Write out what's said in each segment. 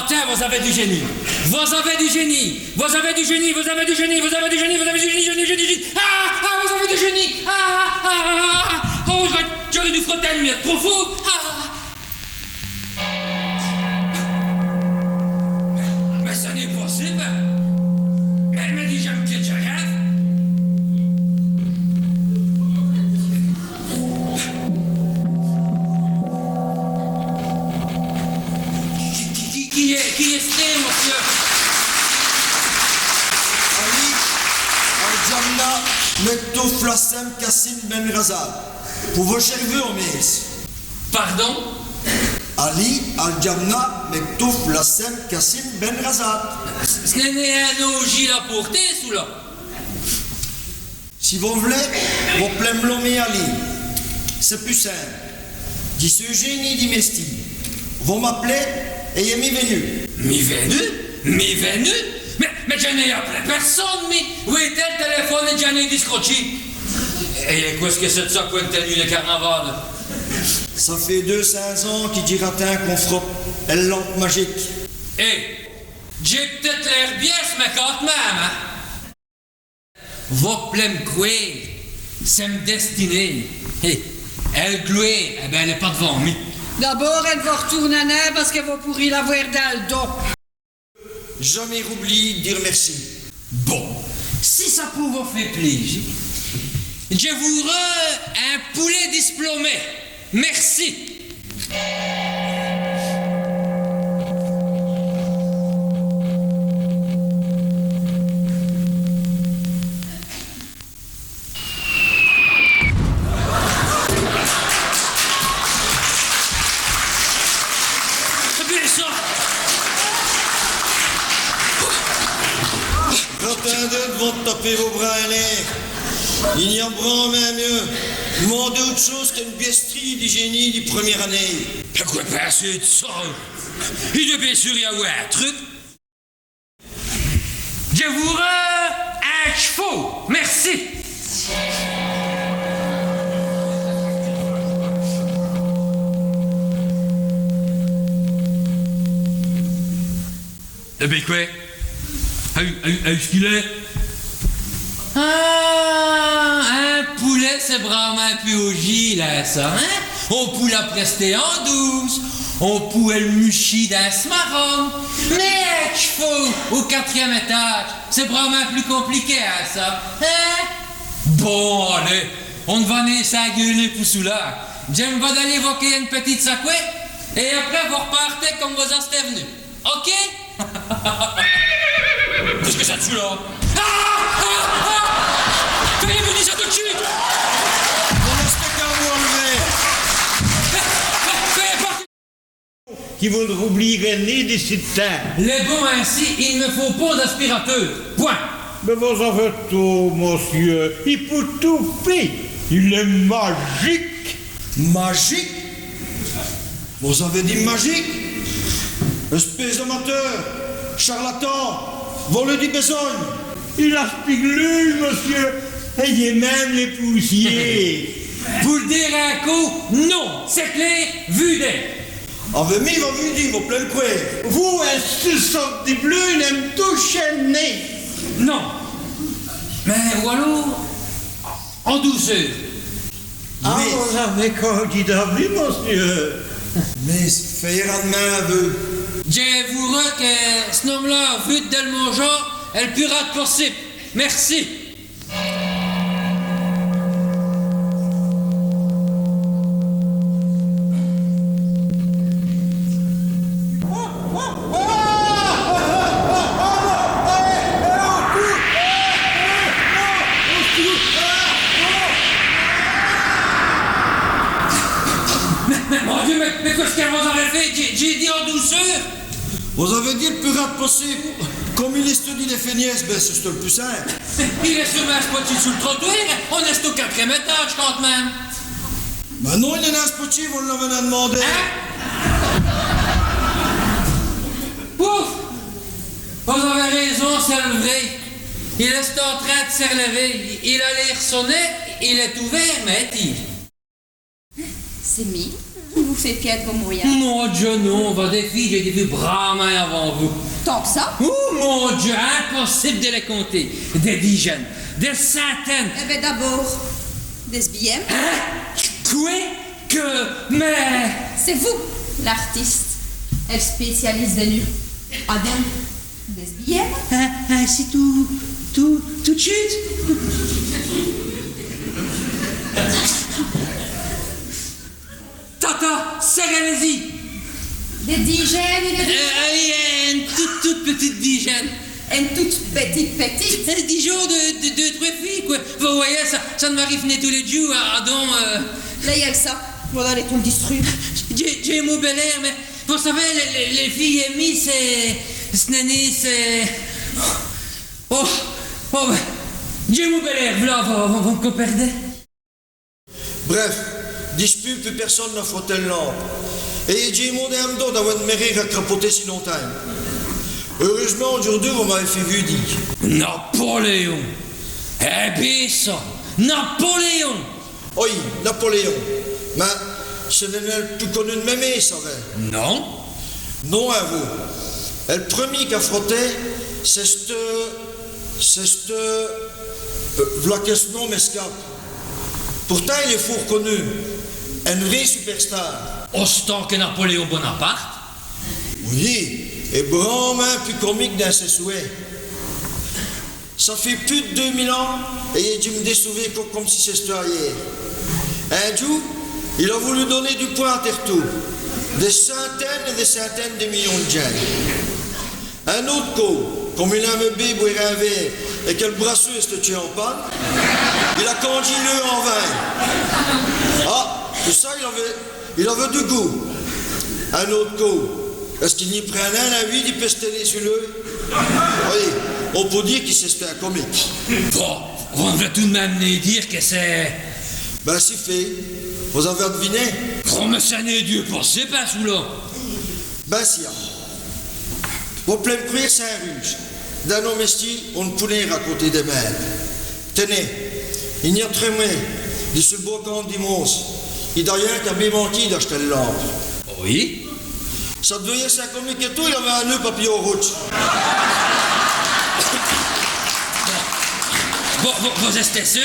tiens, vous avez du génie. Vous avez du génie. Vous avez du génie. Vous avez du génie. Vous avez du génie. Vous avez du génie. Génie. Vous avez du génie. Oh, j'aurais dû frotter la lumière trop fou. Mais ça n'est possible. Elle m'a dit j'aime que je rêve. Qui est-ce, monsieur? Ali Al-Jamna Mektouf Lassem Kassim Ben Razad. Pour vos cheveux, Omis. Pardon? Ali Al-Jamna Mektouf Lassem Kassim Ben Razad. Ce n'est un OJ la portée, sous là. Si vous voulez, vous pouvez me nommer Ali. C'est plus simple. Dis ce génie d'Imesti. Vous m'appelez et est mi venu. Mi venu? Mais je n'ai appelé personne, mais où est-elle le téléphone et je n'ai discroché? Et qu'est-ce que c'est de ça pour une tenue de carnaval? Ça fait 200 ans qu'il dit ratin qu'on frotte elle lampe magique. J'ai peut-être l'air biais, mais quand même, hein? Vos plein croire, c'est me destiné. Elle glouait, eh ben elle n'est pas devant moi. D'abord, elle va retourner à Nain parce qu'elle va pourrir la voir dans le dos. Jamais oublie de dire merci. Bon, si ça peut vous faire plaisir, je vous rends un poulet diplômé. Merci. Certains d'eux vont taper vos bras aînés. Il n'y a pas même mieux. Demandez autre chose qu'une biesterie du génie de première année. Pourquoi pas de ça? Il doit bien sûr y avoir un truc. Je vous rends un chevaux. Merci. Eh bien quoi? Est-ce qu'il est? Un poulet, c'est vraiment un peu au J, là, ça, hein? On peut la prester en 12, on peut le mucher dans ce marron, mais un chevaux au 4e étage, c'est vraiment plus compliqué, hein, ça, hein? Bon, allez, on va venir s'engueuler pour cela. J'aime pas d'aller évoquer une petite sacouette, et après vous repartez comme vous en êtes venus, ok? Qu'est-ce que ça tue là? Faites-vous dire ça tout de suite! Qui vous ne oublierez ni d'ici de terre. Les bons ainsi, il ne faut pas d'aspirateur. Point. Mais vous en faites tout, monsieur. Il peut tout faire. Il est magique. Magique? Vous avez dit magique? Espèce d'amateur, charlatan, voleur du besogne. Il aspire lui, monsieur. Ayez même les poussiers. Pour le dire un coup, non, c'est clair, vu d'elle. Avez mis vos vues, vos pleins de couilles. Vous, un sorte de bleu, n'aime toucher le nez. Non. Mais ou alors, en douceur. Ah, Mais- vous avez candidat, oui, monsieur. Mais faire un main aveu. Je vous rends que ce homme-là, vu de mon genre, elle pourra être possible. Merci. Mais mon Dieu, mais qu'est-ce qu'elle vous avait fait? J'ai dit en douceur. Vous avez dit le plus rapide possible. Comme il est dit les feignasses, ben c'est le plus simple. Il est sûrement spoté sur le trottoir. On est au 4e étage quand même. Ben non, il est un spotif, on l'avait demandé. Hein? Pouf! Vous avez raison, c'est le vrai. Il est en train de se relever. Il a l'air sonné, il est ouvert, mais il. C'est mis. Vous vous fait pied de vos moyens. Mon Dieu, non, votre filles, j'ai vu brahman avant vous. Tant que ça? Oh mon Dieu, impossible de les compter. Des dizaines, des centaines. Eh bien d'abord, des BM. Quoi? Mais... C'est vous, l'artiste. Elle spécialise de nu. Adam, des BM. C'est tout de suite. Tata, serrez-y. Des dizaines et des... Une toute petite dizaine. Une toute petite. 10 jours de 2-3 filles, quoi. Vous voyez, ça ne m'arrive ni tous les jours. Là, il y a ça. Voilà les tout le district. J'ai mot bel air, mais vous savez, les filles amies, c'est nani, c'est... Oh, ben, j'ai mot bel air, voilà, vous me perdez. Bref, dispute, plus personne n'a frotté le lampe. Et j'ai demandé à m'don d'avoir une mairie à crapoter si longtemps. Heureusement, aujourd'hui, vous m'avez fait vu dire. Napoléon. Eh bien ça, Napoléon. Oui, Napoléon. Mais ce n'est le plus connu de mémé, ça va. Non. Non à vous. Et le premier qui a frotté, c'est voilà que ce nom m'escape. Pourtant, il est fort reconnu. Un vrai superstar. Autant que Napoléon Bonaparte. Oui, et vraiment plus comique dans ses souhaits. Ça fait plus de 2000 ans et il a dû me découver comme si c'était hier. Un jour, il a voulu donner du poids à Tertou. Des centaines et des centaines de millions de gens. Un autre coup, comme il a un bébé boire un verre et que le bracelet se tue en panne, il a conduit le en vin. Ah, tout ça, il avait du goût. Un autre coup, est-ce qu'il y prenait un avis du pestelé sur l'œil? Oui, on peut dire qu'il s'est un comique. Bon, on va tout de même dire que c'est... Ben, c'est fait. Vous avez deviné? Oh, mais ça n'est Dieu pour ces pas sous là. Ben, si. Vos plein cuir Saint-Ruge. Dans nos mestiers, on ne pouvait raconter des mères. Tenez, il n'y a très moins de ce beau camp d'immense. Et d'ailleurs, qui a bien menti d'acheter le lampe. Oui. Ça devait être un comique et tout, il y avait un nœud papillon rouge. Vous êtes sûr?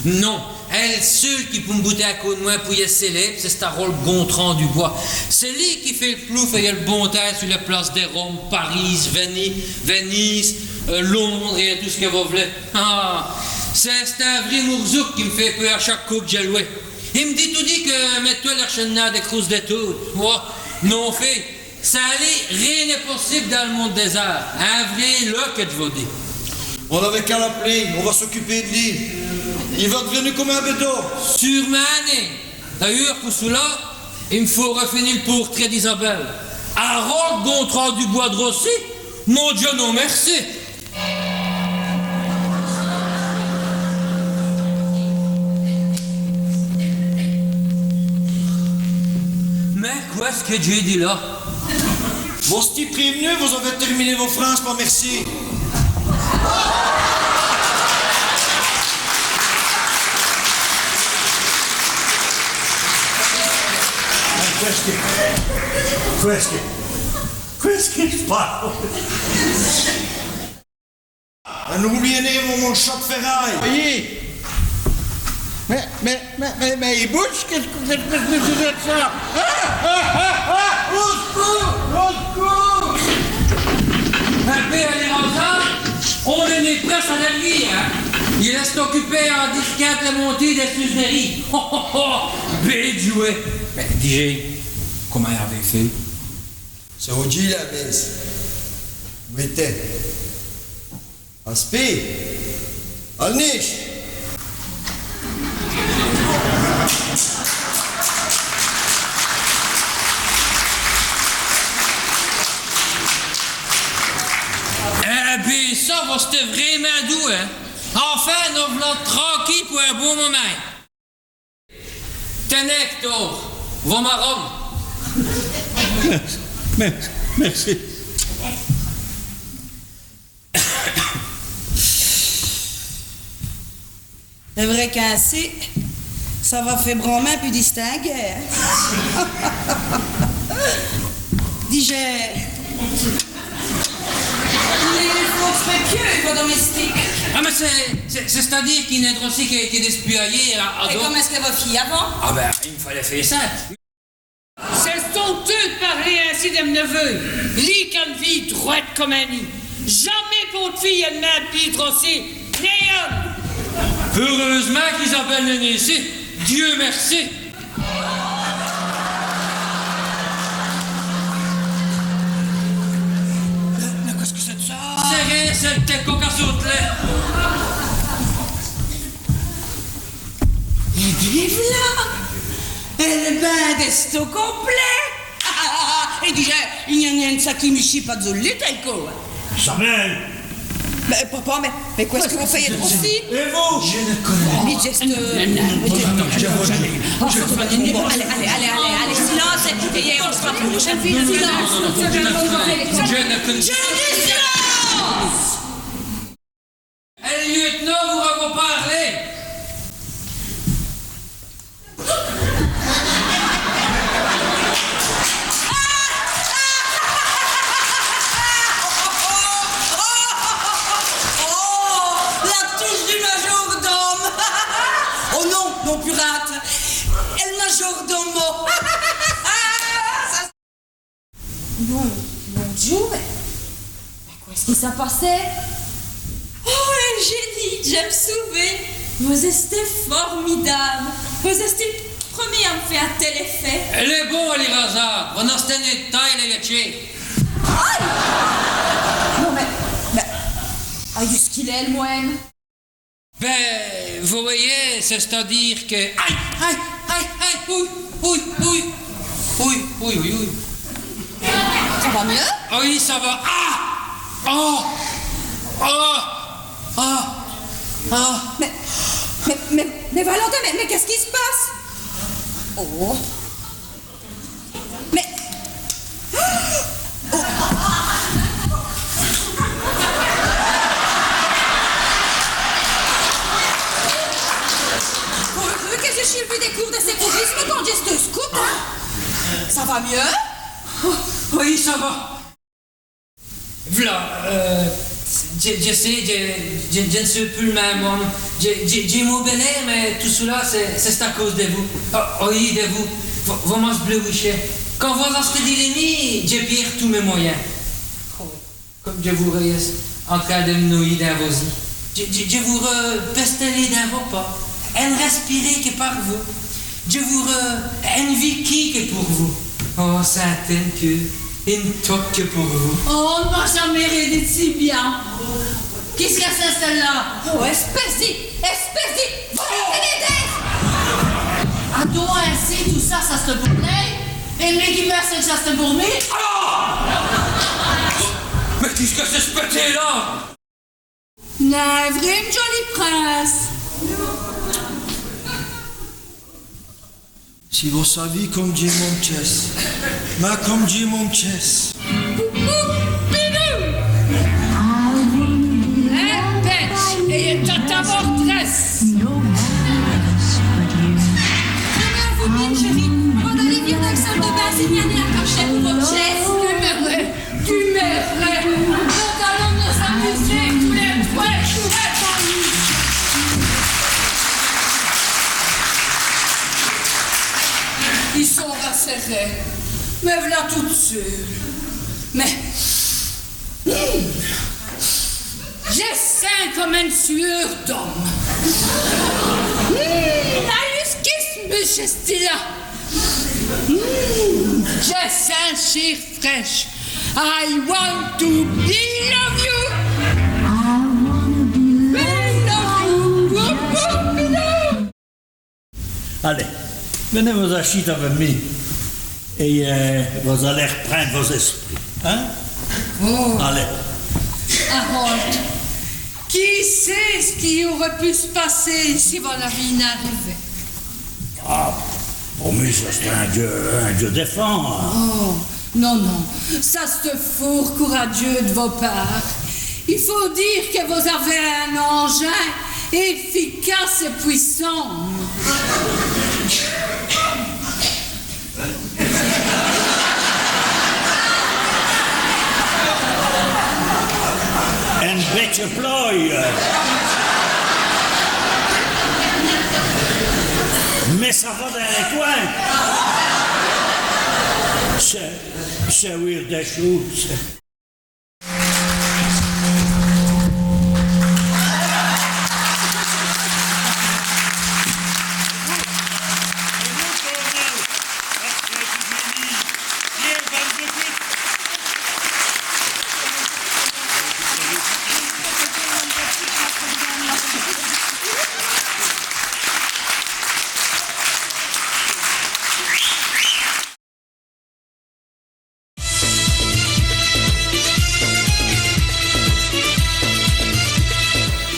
Non, elle seule qui peut me bouter à côté de moi pour y être célèbre, c'est Starol Gontran du Bois. C'est lui qui fait le plouf et il y a le bon temps sur les places de Rome, Paris, Venise, Londres et tout ce que vous voulez. Ah, c'est un vrai mourzouk qui me fait peur à chaque coup que j'ai loué. Il me dit que mets-toi l'archenard des crousses de tout. Oh, non fait, ça allait, rien n'est possible dans le monde des arts. Un vrai là que de vaudé. On avait qu'à l'appeler, on va s'occuper de lui. Il va devenir comme un bédo. Sûrement, d'ailleurs, pour cela, il me faut refinir le portrait d'Isabelle. Harold Gontran du Bois de Rossi? Mon Dieu, non, merci. Mais qu'est-ce que Dieu dit là? Vos petits prévenus, vous avez terminé vos phrases, pas merci. Qu'est-ce qui se passe? N'oubliez pas mon chat de ferraille. Oui. Mais il bouge, qu'est-ce que c'est ça? Au secours! Un peu à l'érosage, on est né presque à la vie, hein. Il reste occupé en disquette la montée des suceries. Bien joué. Mais DJ, comment il avait fait? C'est Oji la messe. Mettez. Aspect. Alniche. Eh bien, ça, c'était vraiment doux, hein. Enfin, nous voulons tranquille pour un bon moment. Tenez, Hector, va ma Rome. Merci. C'est vrai qu'ainsi, Ça va faire grand-main puis distinguer. Hein? Dis-je... Il faut respectueux, vos domestiques. Ah, mais c'est-à-dire qu'il n'est aussi qui est d'espiailler. Et comment est-ce que vos filles avant? Ah ben, il me fallait faire ça. C'est honteux de parler ainsi de mon neveu. Lui qu'une vie droite comme un nid. Jamais pour de fille elle n'a pitre aussi. Léon! Heureusement qu'Isabelle n'est née ici. Dieu merci. Mais qu'est-ce que c'est de ça? C'est rien, c'est le tête coca saute là. Et vive là! Elle est ben d'esto complet! Et déjà, il n'y a rien de ça qui me chie pas de zolé, tel quoi. Isabelle! Mais papa, mais quoi est-ce que vous faites aussi? Et vous? Je ne connais Mais geste... Allez, silence! Et on se voit pour la prochaine fille. Silence! Je ne connais Je dis silence! Eh, lieutenant, vous m'avez parlé. Non, pirate! El majordomo! Bon Dieu, mais quoi est-ce qui s'est passé? Oh, le génie, je me souviens. Vous étiez formidable. Vous étiez le premier à me faire un tel effet. Elle est bon, elle est rasade. On a cette année de taille, elle est gâchée. Non, mais... Ah, qu'est-ce qu'il est, le moine? Ben, vous voyez, c'est-à-dire que... Aïe, oui. Ça va mieux? Ah oui, ça va. Mais Valentin, mais qu'est-ce qui se passe? Oh. Mais... Qu'est-ce que j'ai vu des cours de sécurisme quand j'ai ce scout, hein? Ça va mieux? Oui, ça va. Voilà, je sais, je ne suis plus le même homme. J'ai m'obélé, mais tout cela, c'est à cause de vous. Oui, de vous. Vous m'avez bleuiché. Quand vous avez dit l'ennemi, j'ai perdu tous mes moyens. Comme je vous voyais en train de me noyer dans vos yeux. Je vous repestelais dans vos pas. Elle respirait que par vous. Je vous envie qui que pour vous. Oh, certaine que une toque que pour vous. Oh, on ne m'a jamais rêvé de si bien. Qu'est-ce que c'est celle-là? Oh, espèce d'y... À toi ainsi, tout ça, ça se pour et les qui meurent, c'est que ça se pour moi. Mais qu'est-ce que c'est ce petit-là? Non, vrai, une jolie prince. Si vous saviez comme Dieu mon chess, ma comme Dieu mon chess. Et ta forteresse. Vous dites, chérie, on doit aller dire dans le salle de bain, c'est bien un cachet pour votre chaise. Tu m'aimerais. Nous allons nous amuser tous les trois. Ils sont rasserrés. Mais voilà toute seule. Mais... J'ai sein comme une sueur d'homme. Qu'est-ce que c'est là? J'ai sein chair fraîche. I want to be love you. Allez, venez vous acheter avec moi et vous allez reprendre vos esprits. Hein? Oh. Allez. Harold, qui sait ce qui aurait pu se passer si votre vie n'arrivait? Ah, pour moi, ça c'est un dieu défend. Hein. Oh, non, ça c'est fort courageux de vos parts. Il faut dire que vous avez un engin efficace et puissant. tu ploie. Mais ça va dans les coins. C'est oui des choses.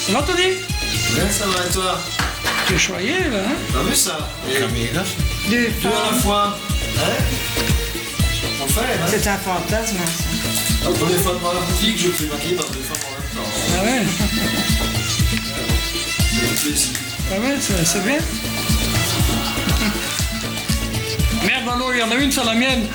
Ça va, Tony? Ouais, ça va, et toi? Tu es choyé, là, hein? T'as vu ça? Deux Deux à la fois. Hein? On fait, hein? C'est un fantasme, ça. La première fois dans la boutique, je me fais maquiller par deux femmes en même temps. Ah ouais? C'est un plaisir. Ah ouais, c'est bien. Merde, alors, il y en a une sur la mienne.